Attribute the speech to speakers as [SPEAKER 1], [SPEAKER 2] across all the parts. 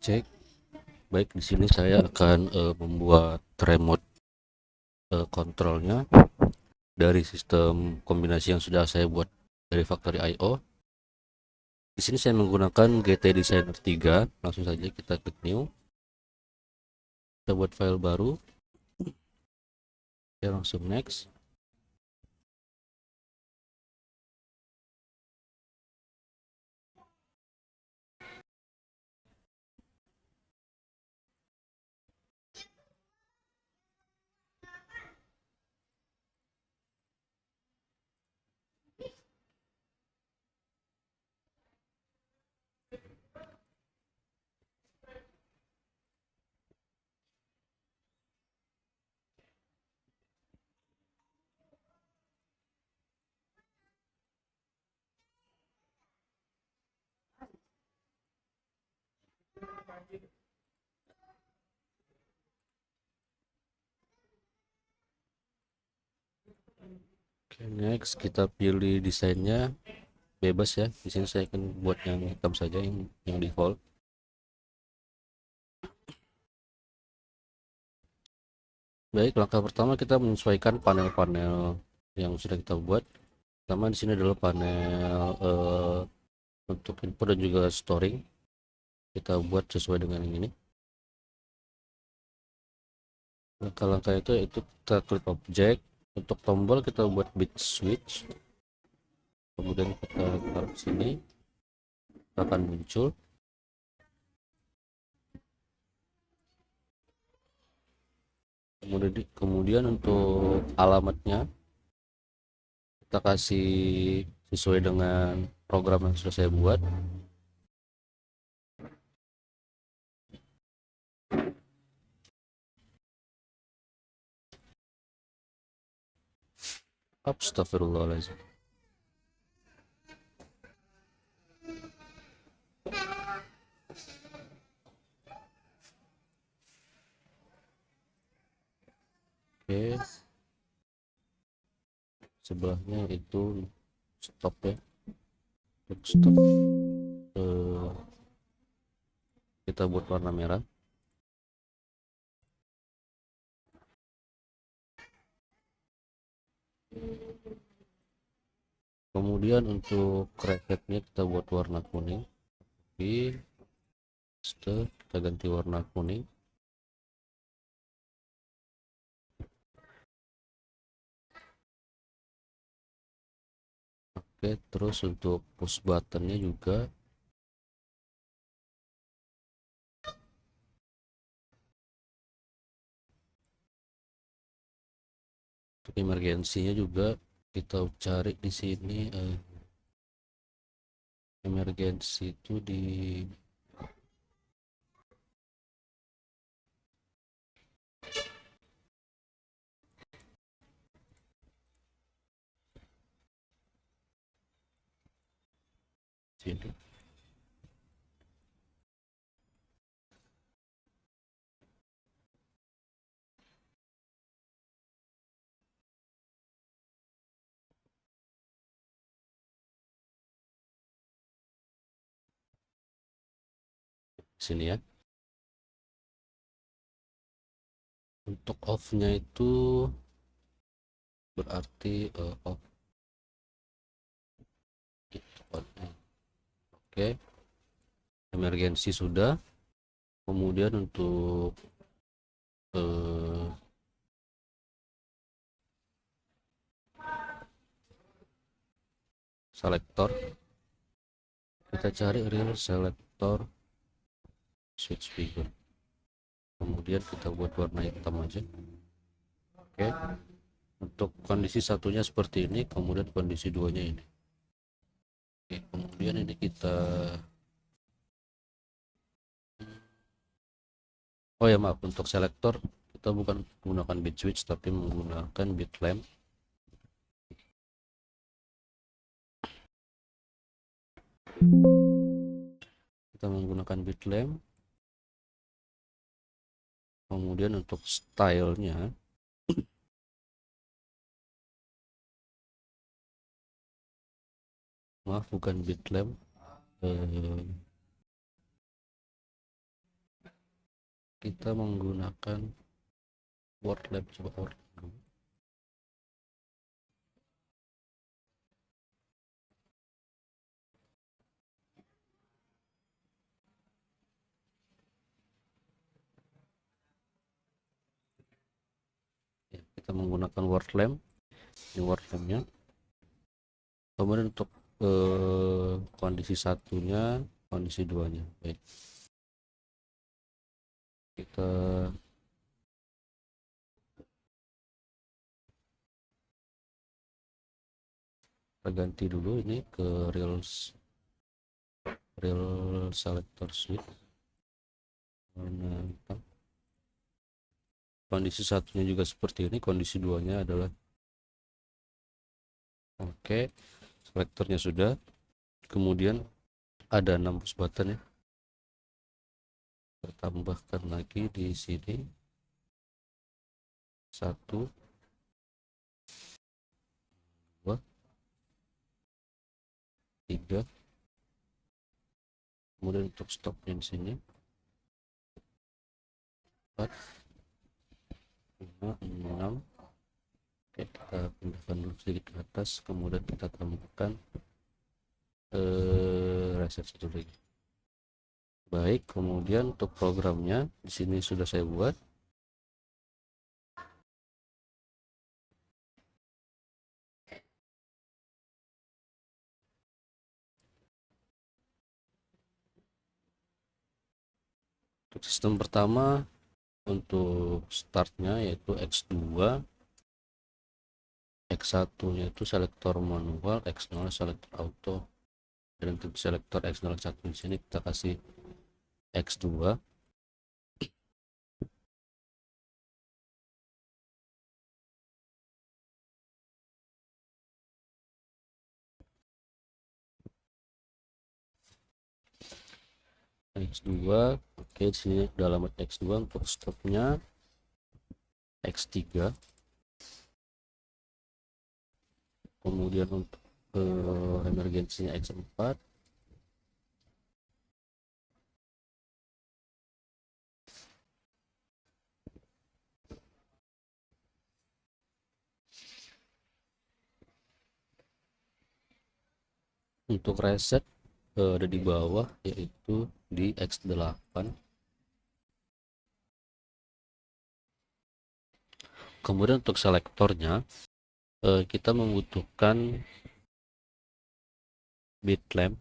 [SPEAKER 1] Cek. Baik, di sini saya akan membuat remote kontrolnya dari sistem kombinasi yang sudah saya buat dari Factory IO. Di sini saya menggunakan GT Designer 3. Langsung saja kita klik new. Kita buat file baru. Ya, langsung next. Oke, next kita pilih desainnya bebas ya. Di sini saya akan buat yang hitam saja, yang default. Baik, langkah pertama kita menyesuaikan panel-panel yang sudah kita buat. Pertama di sini adalah panel untuk input dan juga storing. Kita buat sesuai dengan yang ini. Langkah-langkah itu kita klik objek. Untuk tombol kita buat bit switch, kemudian kita taruh sini, akan muncul. Kemudian untuk alamatnya kita kasih sesuai dengan program yang sudah saya buat. Astagfirullahaladzim. Oke, sebelahnya itu stop ya, stop. Kita buat warna merah. Kemudian untuk bracketnya kita buat warna kuning. Kita ganti warna kuning. Oke, terus untuk push buttonnya juga untuk emergensinya juga kita cari di sini. Emergensi itu di sini. Sini ya. Untuk off-nya itu berarti off. Oke, emergensi sudah. Kemudian untuk selektor kita cari real selector switch figure, kemudian kita buat warna hitam aja. Oke, untuk kondisi satunya seperti ini, kemudian kondisi duanya ini. Oke, kemudian ini kita ya maaf, untuk selektor kita bukan menggunakan bit switch tapi menggunakan bit lamp. Kita menggunakan bit lamp. Kemudian untuk stylenya maaf, bukan bit lamp, kita menggunakan WordLab. Coba WordLab dulu. Ya, kita menggunakan WordLab. Ini WordLab-nya. Kemudian untuk kondisi satunya, kondisi duanya. Baik, kita ganti dulu ini ke real selector suite. Kondisi satunya juga seperti ini, kondisi duanya adalah oke. Selektornya sudah. Kemudian ada 6 push button ya, kita tambahkan lagi di sini 1, 2, 3. Kemudian untuk stopnya di sini 4, 5, 6. Oke, kita pindahkan dulu sedikit ke atas, kemudian kita tambahkan reset satu lagi. Baik, kemudian untuk programnya di sini sudah saya buat. Untuk sistem pertama, untuk startnya yaitu X2, X1 nya itu selektor manual, X0 selektor auto. Dan untuk selektor X0 X1 di sini kita kasih X2. X2. Oke, di sini udah alamat X2. Untuk stopnya X3. Kemudian untuk emergensinya X4. Untuk reset ada di bawah, yaitu di X8. Kemudian untuk selektornya kita membutuhkan bit lamp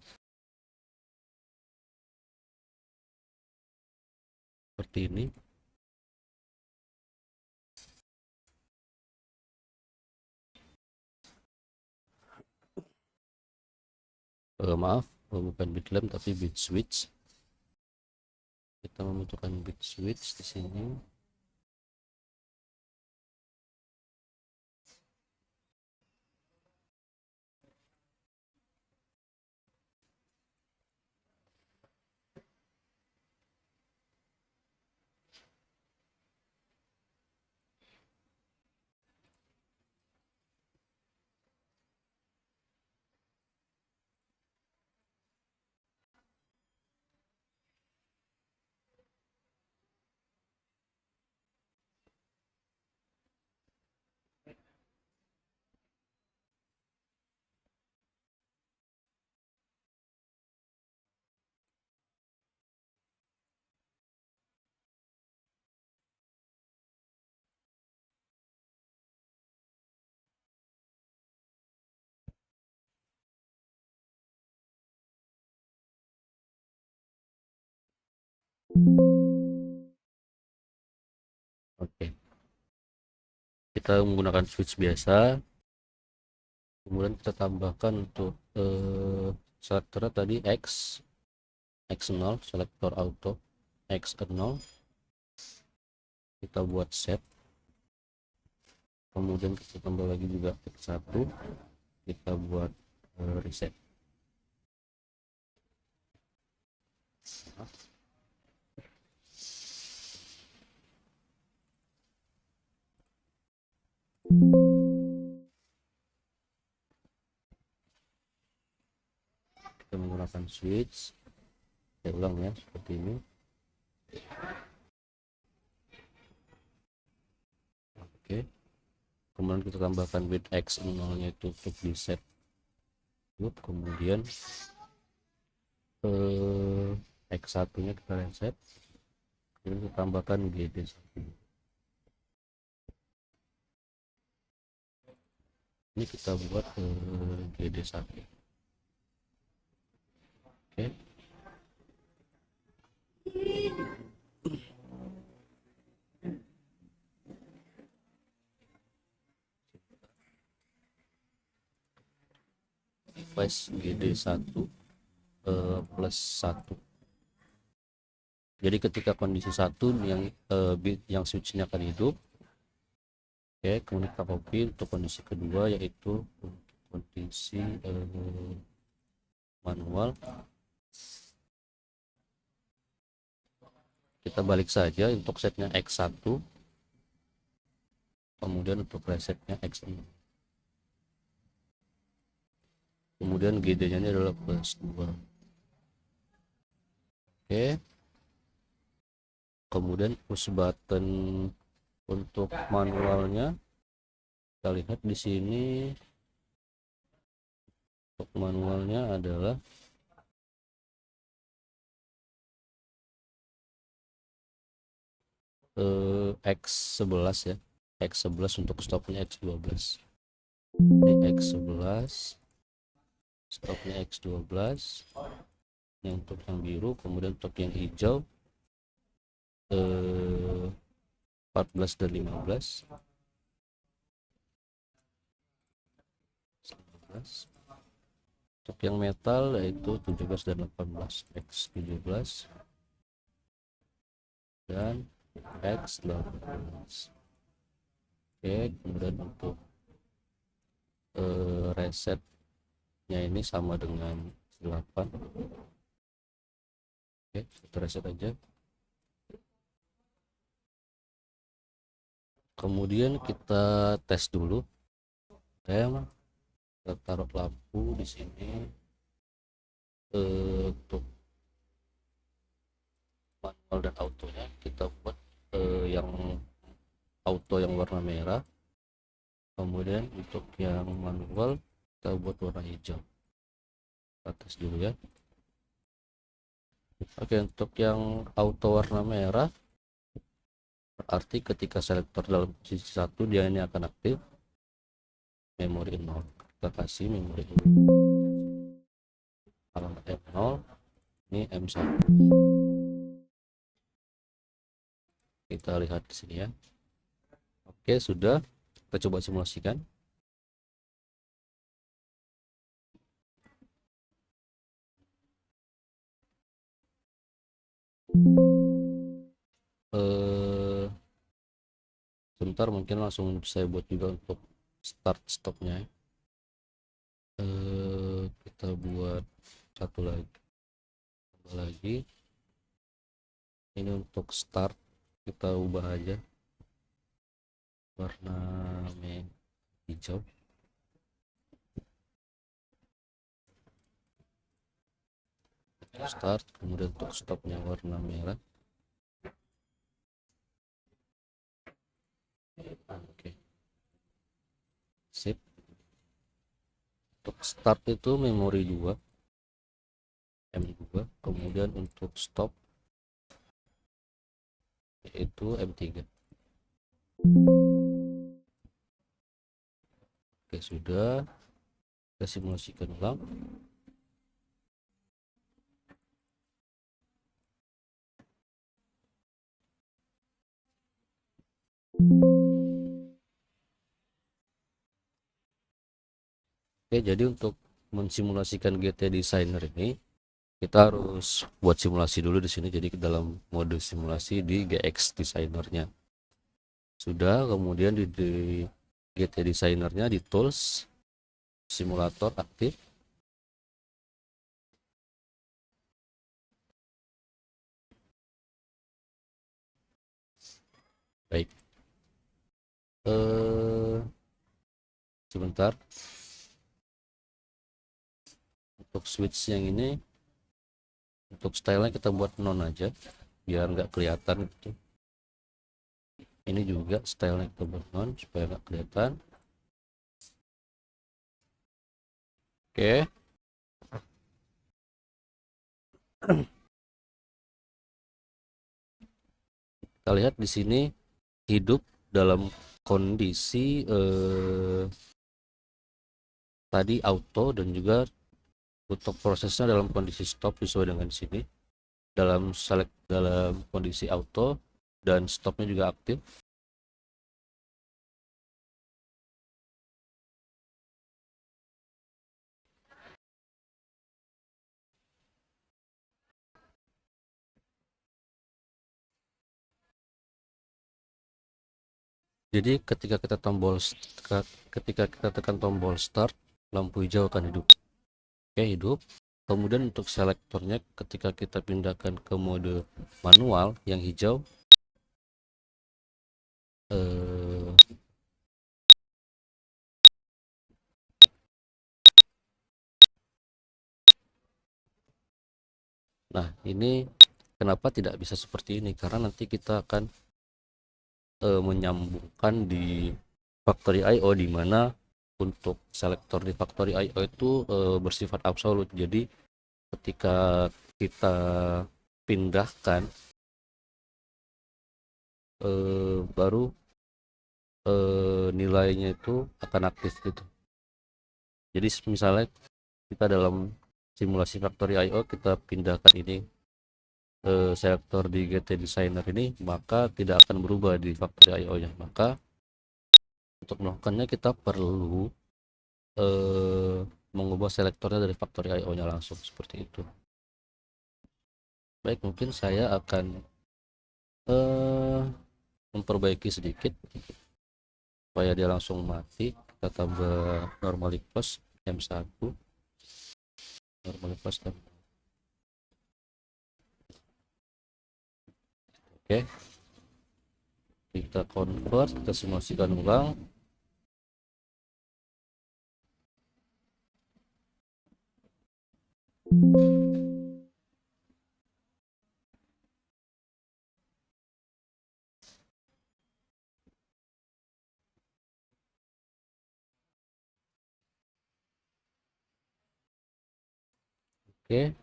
[SPEAKER 1] seperti ini. Maaf, bukan bit lamp tapi bit switch. Kita membutuhkan bit switch di sini. Oke, kita menggunakan switch biasa. Kemudian kita tambahkan untuk selektor tadi X0 selektor auto, X0 kita buat set. Kemudian kita tambah lagi juga X1, kita buat reset. Kita menggunakan switch, saya ulang ya seperti ini. kemudian kita tambahkan width x0 nya itu untuk di set loop, kemudian x1 nya kita reset, kemudian kita tambahkan gd1. Ini kita buat gd1. Oke. Flash gd1 plus 1. Jadi ketika kondisi 1 yang switchnya akan hidup, oke, kemudian kita copy untuk kondisi kedua, yaitu untuk kondisi manual. Kita balik saja untuk setnya x1, kemudian untuk resetnya x0, kemudian gd nya ini adalah plus 2. Oke, kemudian push button untuk manualnya kita lihat di sini. Untuk manualnya adalah X11 ya, X11 untuk stopnya X12. Ini X11, stopnya X12. Yang untuk yang biru, kemudian untuk yang hijau 14 dan 15. 15. Untuk yang metal yaitu 17 dan 18, X17 dan X18. Oke, kemudian untuk resetnya ini sama dengan 8. Oke, kita reset aja. Kemudian kita tes dulu. Kita taruh lampu di sini. Untuk manual dan autonya kita buat yang auto yang warna merah, kemudian untuk yang manual kita buat warna hijau. Kita tes dulu ya. Oke, untuk yang auto warna merah berarti ketika selektor dalam posisi 1 dia ini akan aktif memori 0. Kita kasih memori 0, alamat M0, ini M1. Kita lihat di sini ya. Oke, sudah. Kita coba simulasikan. Sebentar, mungkin langsung saya buat juga untuk start stopnya. Kita buat satu lagi. Ini untuk start kita ubah aja warna hijau. Start, kemudian untuk stopnya warna merah. Oke, sip. Untuk start itu memori 2 M2, kemudian untuk stop yaitu M3. Oke, sudah. Kita simulasikan ulang. Oke, jadi untuk mensimulasikan GT Designer ini kita harus buat simulasi dulu di sini. Jadi dalam mode simulasi di GX Designernya sudah, kemudian di GT Designernya di tools simulator aktif. Baik, sebentar. Untuk switch yang ini, untuk stylenya kita buat non aja biar nggak kelihatan gitu. Ini juga stylenya kita buat non supaya nggak kelihatan. Oke. Kita lihat di sini hidup dalam kondisi tadi auto, dan juga untuk prosesnya dalam kondisi stop sesuai dengan sini. Dalam kondisi auto dan stopnya juga aktif. Jadi ketika kita tekan tombol start, lampu hijau akan hidup. Oke, hidup. Kemudian untuk selektornya ketika kita pindahkan ke mode manual yang hijau, nah ini kenapa tidak bisa seperti ini, karena nanti kita akan menyambungkan di Factory IO, di mana untuk selektor di Factory IO itu bersifat absolut. Jadi ketika kita pindahkan baru nilainya itu akan aktif gitu. Jadi misalnya kita dalam simulasi Factory IO kita pindahkan ini selektor di GT Designer ini, maka tidak akan berubah di Factory IO nya. Maka untuk melakukannya kita perlu mengubah selektornya dari Factory IO nya langsung seperti itu. Baik, mungkin saya akan memperbaiki sedikit supaya dia langsung mati. Kita tambah normally plus M1, normally plus M. Oke, kita convert, kita simulasikan ulang. Oke,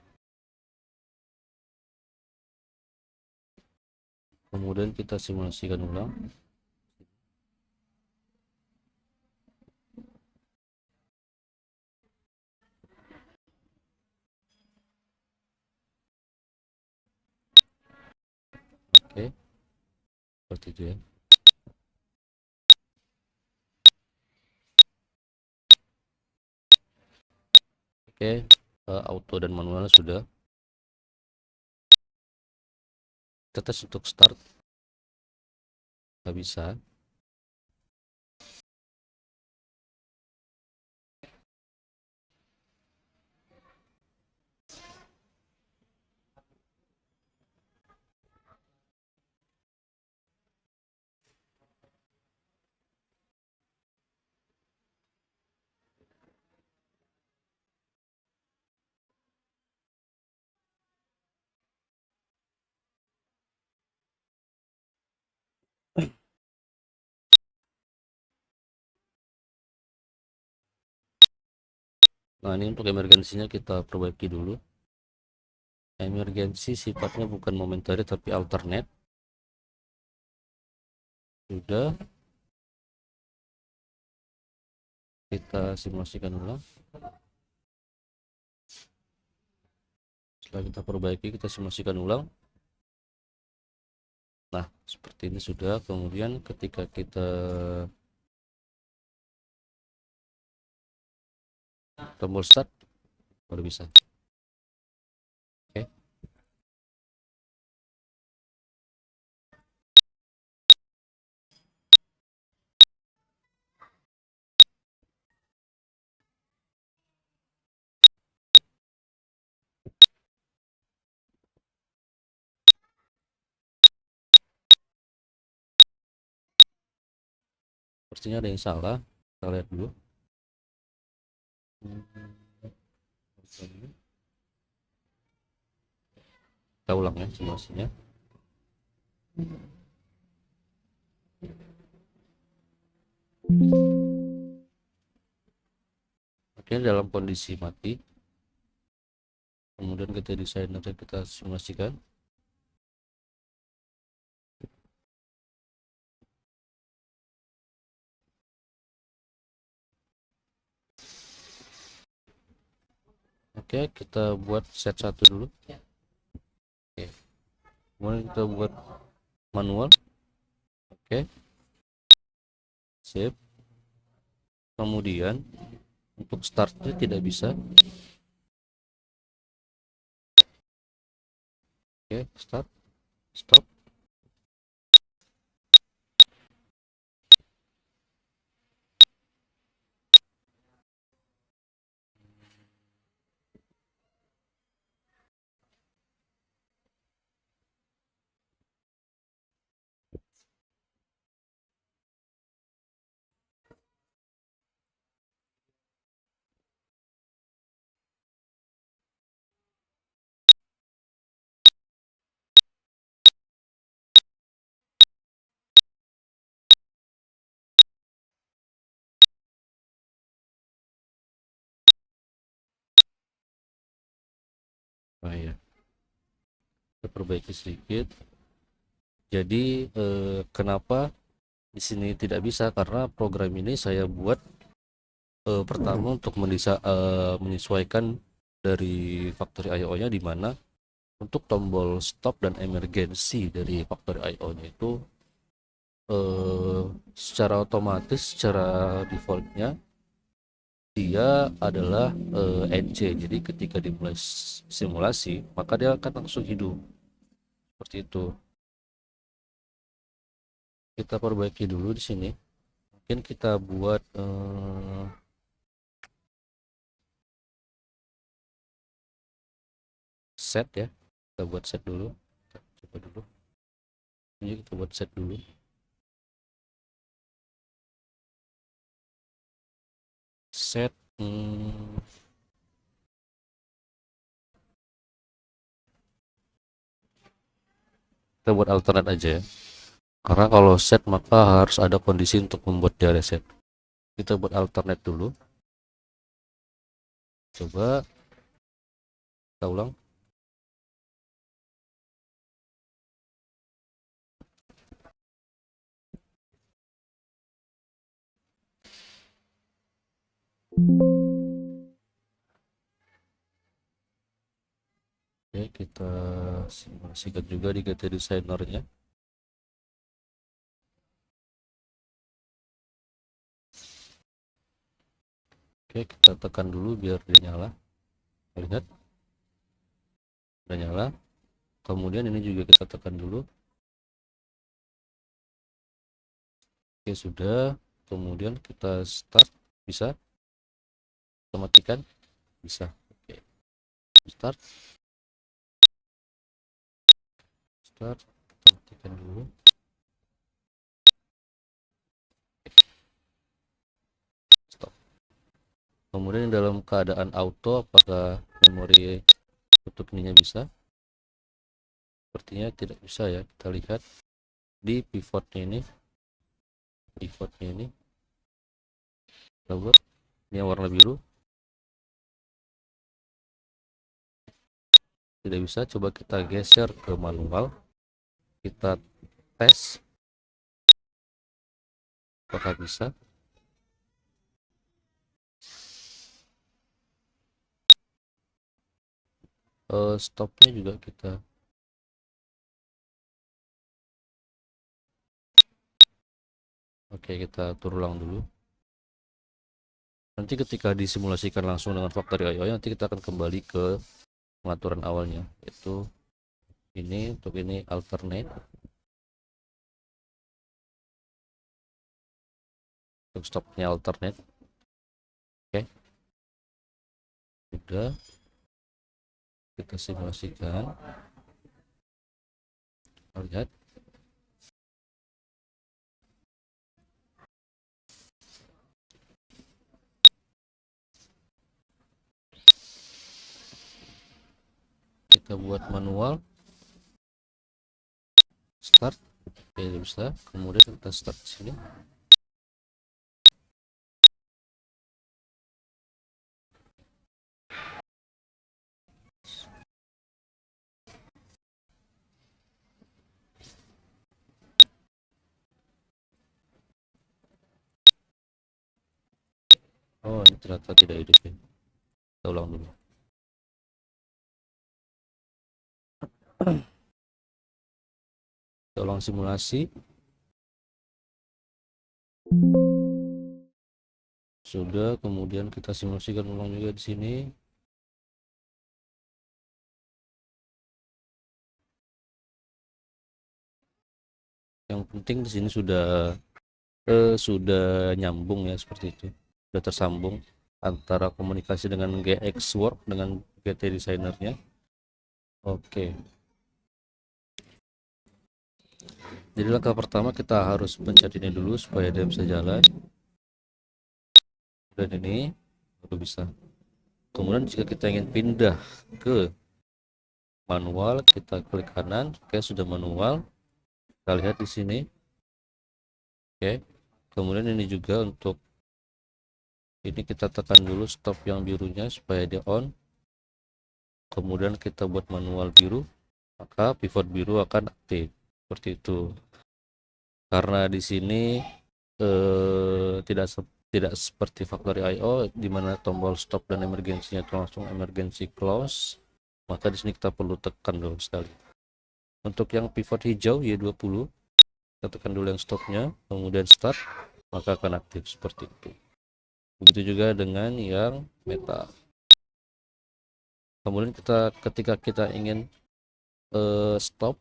[SPEAKER 1] kemudian kita simulasikan ulang. Oke, seperti itu ya. Oke, auto dan manualnya sudah. Kita tes untuk start, nggak bisa. Nah, ini untuk emergensinya kita perbaiki dulu. Emergensi sifatnya bukan momentary tapi alternate. Sudah, kita simulasikan ulang. Setelah kita perbaiki, kita simulasikan ulang. Nah, seperti ini sudah. Kemudian ketika kita tombol start, baru bisa. Oke. Sepertinya ada yang salah. Kita lihat dulu. Kita ulang ya simulasinya. Oke, dalam kondisi mati. Kemudian kita desainer kita simulasikan. Oke, kita buat set 1 dulu. Oke. Kemudian kita buat manual. Oke. Save. Kemudian untuk startnya tidak bisa. Oke, start, stop. Oh ya, kita perbaiki sedikit. Jadi kenapa di sini tidak bisa, karena program ini saya buat pertama untuk menyesuaikan dari Factory IO-nya, di mana untuk tombol stop dan emergency dari Factory IO-nya itu secara otomatis, secara defaultnya dia adalah NC. Jadi ketika dimulai simulasi maka dia akan langsung hidup seperti itu. Kita perbaiki dulu di sini. Mungkin kita buat set ya. Kita buat set dulu. Coba dulu. Ini kita buat set dulu. Set kita buat alternate aja ya. Karena kalau set maka harus ada kondisi untuk membuat dia reset. Kita buat alternate dulu. Coba kita ulang. Oke, kita simulasikan juga di GT Designer-nya. Oke, kita tekan dulu biar dia nyala. Lihat, udah nyala. Kemudian ini juga kita tekan dulu. Oke, sudah. Kemudian kita start, bisa. Kita matikan, bisa. Oke, start, start. Kita matikan dulu. Stop. Kemudian dalam keadaan auto, apakah memori tutup ininya bisa? Sepertinya tidak bisa ya. Kita lihat di pivotnya ini. Pivotnya ini. Coba, ini yang warna biru. Tidak bisa. Coba kita geser ke manual. Kita tes apakah bisa. Stopnya juga kita oke, kita atur ulang dulu. Nanti ketika disimulasikan langsung dengan Factory IO, nanti kita akan kembali ke pengaturan awalnya, yaitu ini. Untuk ini alternate, untuk stopnya alternate. Oke, sudah. Kita simulasikan, lihat. Kita buat manual, start. Oke, bisa. Kemudian kita start di sini. Oh, ini ternyata tidak hidup ya. Kita ulang dulu. Kita ulang simulasi. Sudah, kemudian kita simulasikan ulang juga di sini. Yang penting di sini sudah nyambung ya, seperti itu. Sudah tersambung antara komunikasi dengan GX Work dengan GT Designernya. Oke. Jadi langkah pertama kita harus pencet ini dulu supaya dia bisa jalan. Dan ini baru bisa. Kemudian jika kita ingin pindah ke manual, kita klik kanan. Oke, sudah manual. Kita lihat di sini. Oke. Kemudian ini juga untuk ini kita tekan dulu stop yang birunya supaya dia on. Kemudian kita buat manual biru, maka pivot biru akan aktif. Seperti itu. Karena di sini tidak seperti Factory IO di mana tombol stop dan emergensinya itu langsung emergency close, maka di sini kita perlu tekan dulu sekali. Untuk yang pivot hijau Y20, kita tekan dulu yang stopnya, kemudian start, maka akan aktif seperti itu. Begitu juga dengan yang meta. Kemudian ketika kita ingin stop,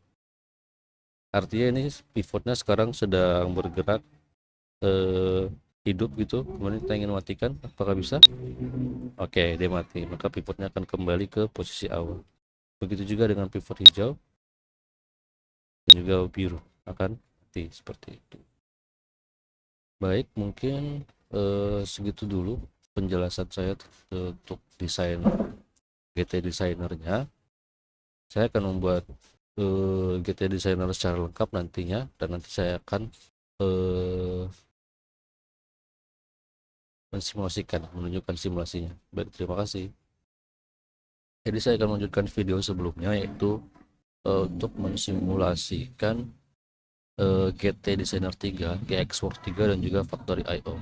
[SPEAKER 1] artinya ini pivotnya sekarang sedang bergerak hidup gitu, kemudian kita ingin matikan, apakah bisa? Oke, dia mati, maka pivotnya akan kembali ke posisi awal. Begitu juga dengan pivot hijau dan juga biru akan mati seperti itu. Baik, mungkin segitu dulu penjelasan saya untuk desain GT Designernya. Saya akan membuat GT Designer secara lengkap nantinya, dan nanti saya akan mensimulasikan, menunjukkan simulasinya. Baik, terima kasih. Jadi saya akan melanjutkan video sebelumnya, yaitu untuk mensimulasikan GT Designer 3, GXWorks 3 dan juga Factory IO.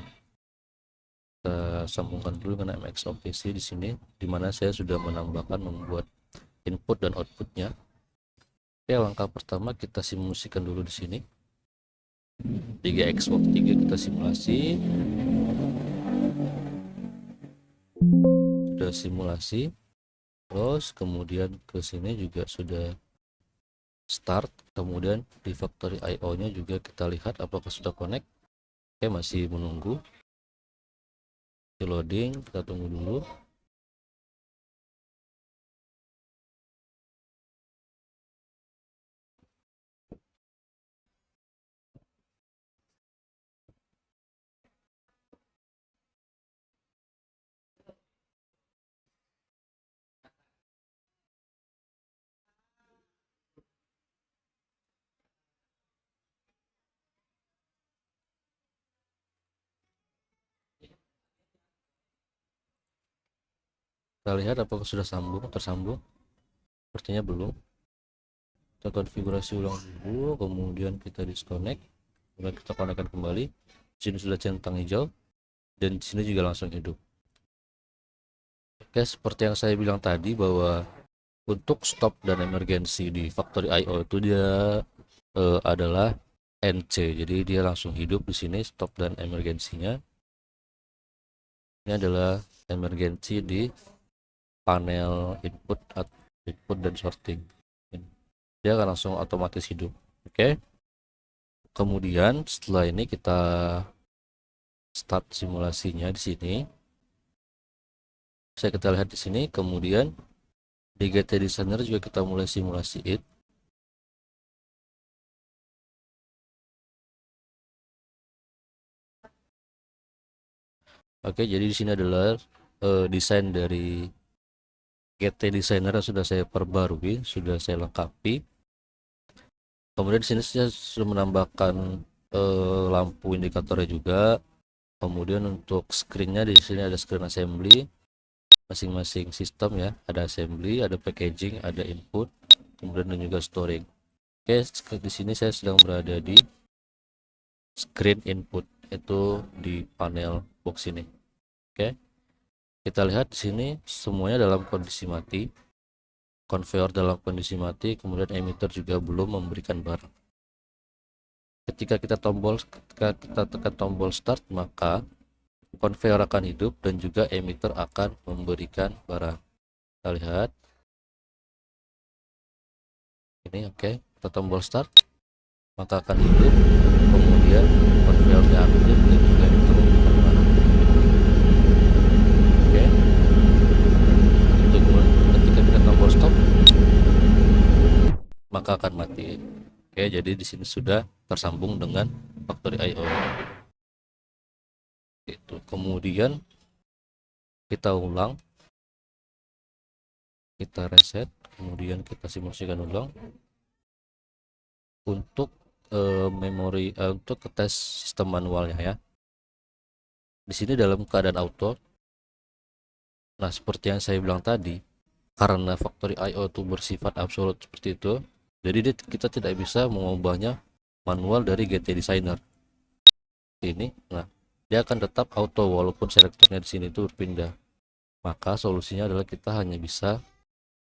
[SPEAKER 1] Kita sambungkan dulu dengan MXOPC di sini, di mana saya sudah menambahkan membuat input dan outputnya. Oke, langkah pertama kita simulasikan dulu di sini. Di GXWorks 3 kita simulasi. Sudah simulasi. Terus kemudian ke sini juga sudah start, kemudian di Factory IO nya juga kita lihat apakah sudah connect. Oke, masih menunggu loading, kita tunggu dulu. Kita lihat apakah sudah tersambung. Sepertinya belum. Kita konfigurasi ulang dulu, kemudian kita disconnect, kemudian kita konekkan kembali. Di sini sudah centang hijau dan di sini juga langsung hidup. Oke, seperti yang saya bilang tadi bahwa untuk stop dan emergency di Factory IO itu dia adalah NC, jadi dia langsung hidup di sini stop dan emergensinya. Ini adalah emergency di panel input dan sorting. Dia akan langsung otomatis hidup. Oke. Kemudian setelah ini kita start simulasinya di sini. Bisa kita lihat di sini. Kemudian di GT Designer juga kita mulai simulasi it. Oke, jadi di sini adalah desain dari GT Designer yang sudah saya perbarui, sudah saya lengkapi. Kemudian di sini saya sudah menambahkan lampu indikatornya juga. Kemudian untuk screen-nya di sini ada screen assembly masing-masing sistem ya, ada assembly, ada packaging, ada input, kemudian dan juga storing. Oke, di sini saya sedang berada di screen input, itu di panel box ini. Oke, kita lihat di sini semuanya dalam kondisi mati, conveyor dalam kondisi mati, kemudian emitter juga belum memberikan barang. Ketika kita tekan tombol start, maka conveyor akan hidup dan juga emitter akan memberikan barang. Kita lihat ini. Oke, kita tombol start, maka akan hidup, kemudian conveyornya aktif dan juga emitter memberikan barang. Oke, itu ketika kita tombol stop, maka akan mati. Oke, jadi di sini sudah tersambung dengan Factory IO. Itu kemudian kita ulang, kita reset, kemudian kita simulasikan ulang untuk memori untuk tes sistem manualnya ya. Di sini dalam keadaan auto. Nah, seperti yang saya bilang tadi, karena Factory IO itu bersifat absolut seperti itu, jadi kita tidak bisa mengubahnya manual dari GT Designer. Ini, nah, dia akan tetap auto walaupun selektornya di sini itu berpindah. Maka solusinya adalah kita hanya bisa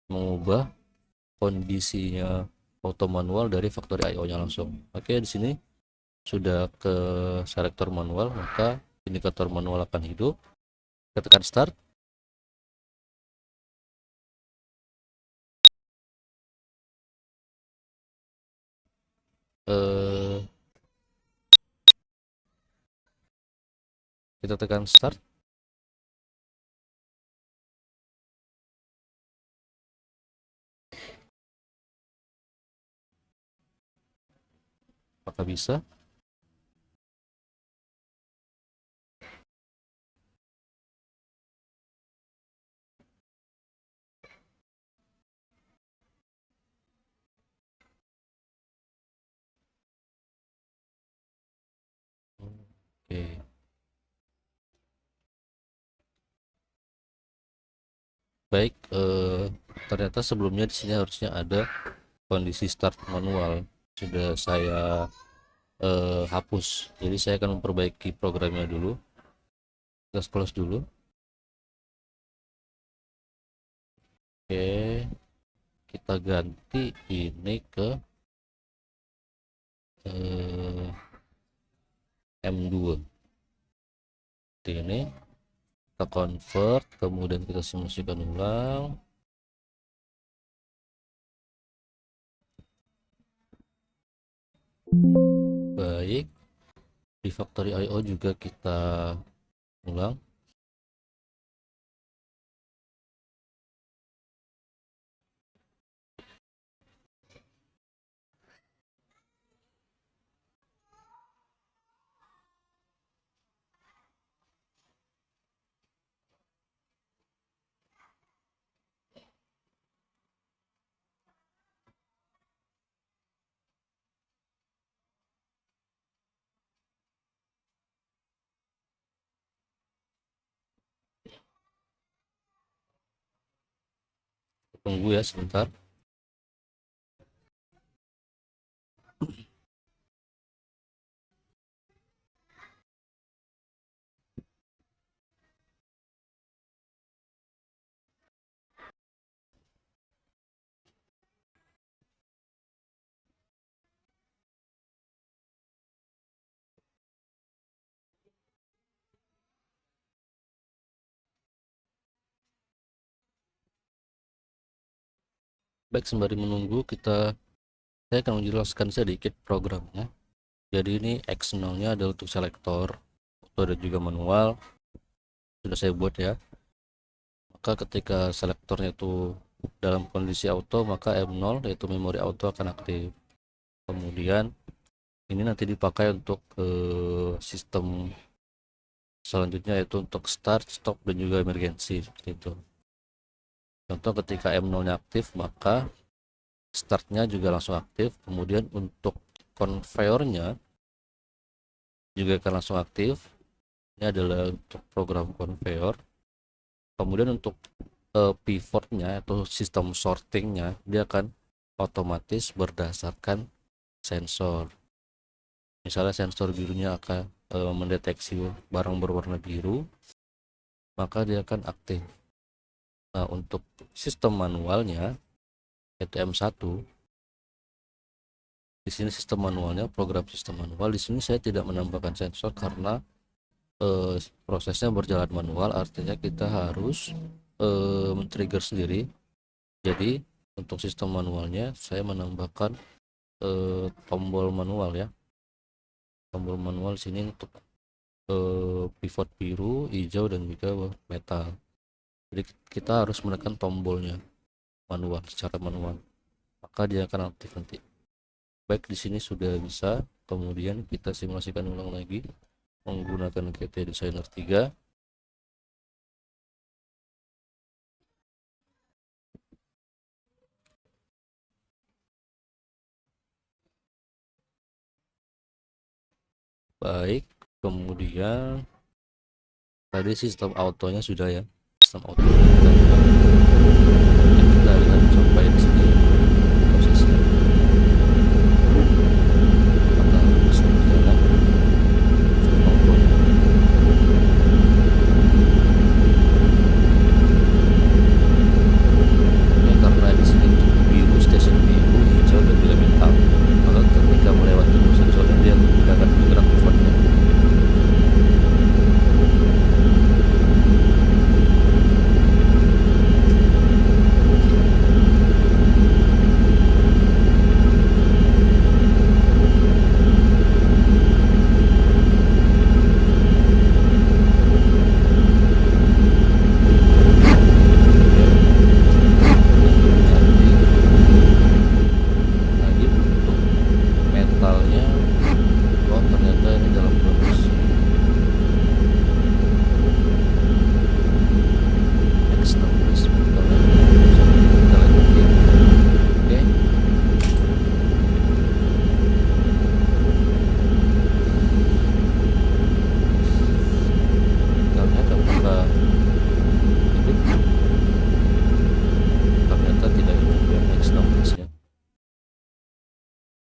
[SPEAKER 1] mengubah kondisinya auto manual dari Factory IO-nya langsung. Oke, di sini sudah ke selektor manual, maka indikator manual akan hidup. Kita tekan start. Kita tekan start. Maka bisa. Oke. Baik, ternyata sebelumnya di sini harusnya ada kondisi start manual. Sudah saya hapus. Jadi saya akan memperbaiki programnya dulu. Kita close dulu. Oke, kita ganti ini ke M2. Ini kita convert, kemudian kita simulasikan ulang. Baik, di Factory IO juga kita ulang. Tunggu ya sebentar. Baik, sembari menunggu saya akan menjelaskan sedikit programnya. Jadi ini X0-nya adalah untuk selektor auto dan juga manual. Sudah saya buat ya. Maka ketika selektornya itu dalam kondisi auto, maka M0 yaitu memori auto akan aktif. Kemudian ini nanti dipakai untuk sistem selanjutnya, yaitu untuk start, stop, dan juga emergency seperti itu. Contoh ketika M0 nya aktif, maka startnya juga langsung aktif. Kemudian untuk conveyornya juga akan langsung aktif. Ini adalah untuk program conveyor. Kemudian untuk pivotnya atau sistem sortingnya, dia akan otomatis berdasarkan sensor. Misalnya sensor birunya akan mendeteksi barang berwarna biru, maka dia akan aktif. Nah, untuk sistem manualnya ETM1, di sini sistem manualnya, program sistem manual, di sini saya tidak menambahkan sensor karena prosesnya berjalan manual, artinya kita harus men-trigger sendiri. Jadi untuk sistem manualnya saya menambahkan tombol manual ya. Tombol manual sini untuk pivot biru, hijau, dan juga metal. Jadi kita harus menekan tombolnya manual, secara manual, maka dia akan aktif nanti. Baik, di sini sudah bisa. Kemudian kita simulasikan ulang lagi menggunakan KT Designer 3. Baik, kemudian tadi sistem autonya sudah ya. Sistem auto kita lihat sampai di sini prosesnya. Apakah bisa berjalan sistem autonya? Ya, karena di sini untuk biru, stasiun biru, hijau, dan juga metal, maka ketika melewati sensornya dia tidak akan bergerak pivotnya. Lagi untuk metalnya, oh ternyata ini dalam kondisi X16 metalnya. Kita lanjutin. Oke, kita lihat apakah hidup. Ternyata tidak hidup ya X16 ya.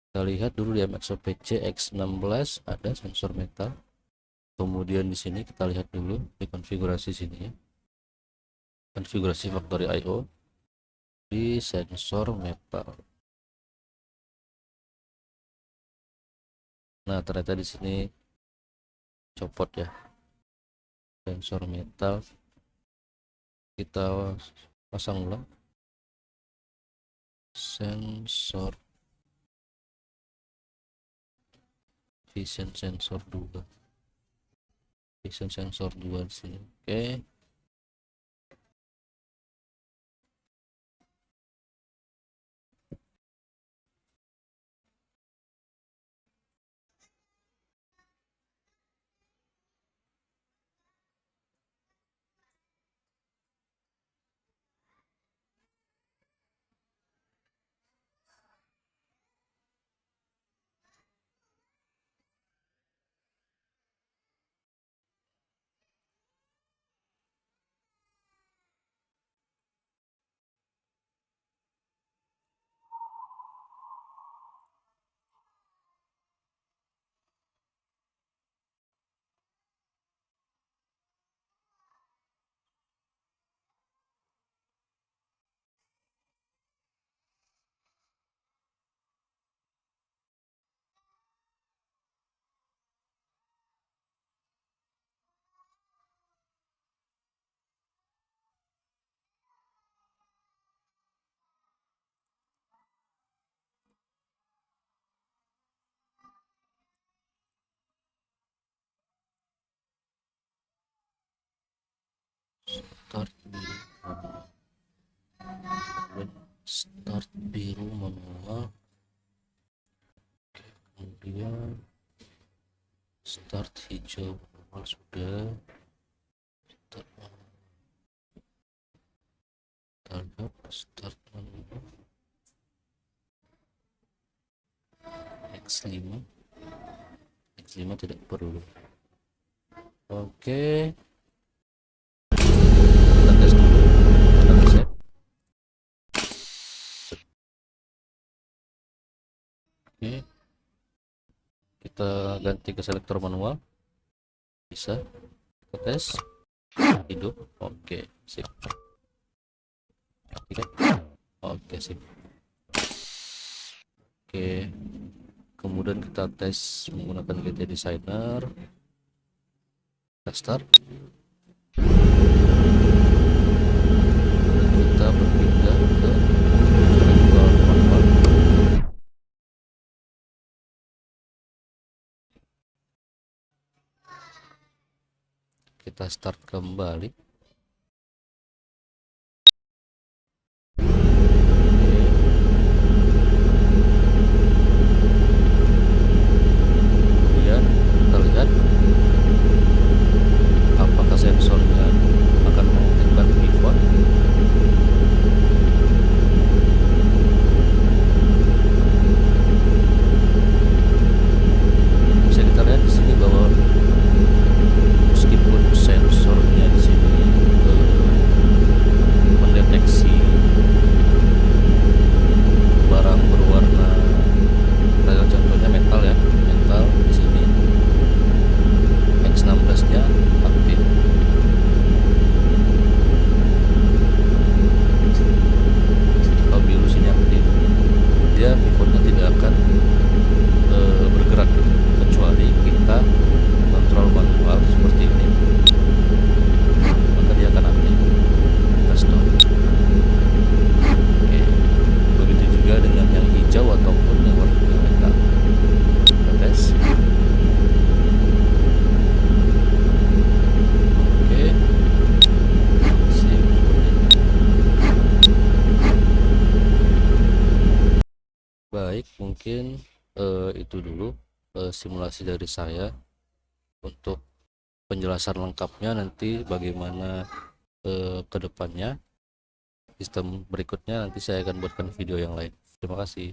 [SPEAKER 1] Kita lihat dulu di MXOPC X16 ada sensor metal. Kemudian di sini kita lihat dulu di konfigurasi sini ya. Konfigurasi factory IO di sensor metal. Nah, ternyata di sini copot ya sensor metal. Kita pasang ulang sensor vision sensor 2. Vision sensor 2 di sini. Oke. Start biru, start biru manual. Kemudian start hijau manual sudah. Start manual. Start manual. X5 tidak perlu. Oke, kita tes dulu. Kita set. Oke, kita ganti ke selektor manual, bisa. Kita tes, hidup. Oke, sip. Oke, sip. Oke, kemudian kita tes menggunakan GT Designer. Kita start. Kita berpindah ke selektor manual. Kita start kembali. Kemudian kita lihat apakah sensornya akan mengaktifkan pivot. Bisa kita lihat di sini bahwa meskipun sensornya di sini mendeteksi barang berwarna, contohnya metal ya, metal di sini X16-nya aktif. Kalau biru sini aktif, dia pivotnya tidak akan bergerak gitu, kecuali kita kontrol manual seperti ini, maka dia akan aktif. Kita stop. Oke, begitu juga dengan yang hijau ataupun yang warna metal. Kita tes. Oke, sip, seperti itu. Baik, mungkin itu dulu simulasi dari saya. Untuk penjelasan lengkapnya nanti bagaimana ke depannya sistem berikutnya, nanti saya akan buatkan video yang lain. Terima kasih.